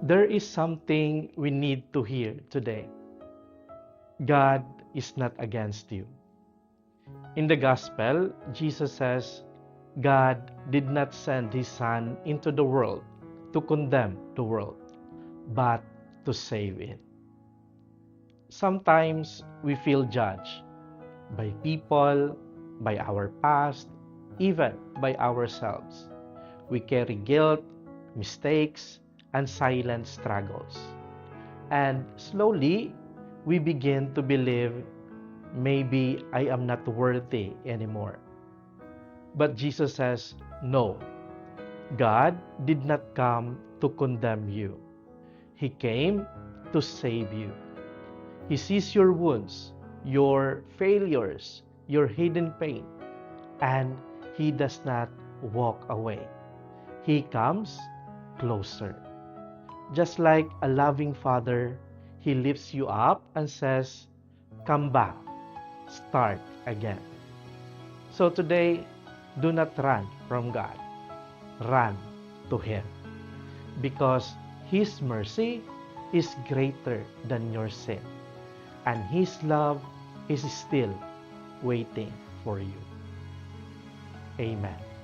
There is something we need to hear today. God is not against you. In the gospel, Jesus says, God did not send his Son into the world to condemn the world, but to save it. Sometimes we feel judged by people, by our past, even by ourselves. We carry guilt, mistakes, and silent struggles. And slowly, we begin to believe maybe I am not worthy anymore. But Jesus says, no, God did not come to condemn you. He came to save you. He sees your wounds, your failures, your hidden pain, and He does not walk away. He comes closer. Just like a loving father, He lifts you up and says, come back, start again. So today, do not run from God. Run to Him. Because His mercy is greater than your sin. And His love is still waiting for you. Amen.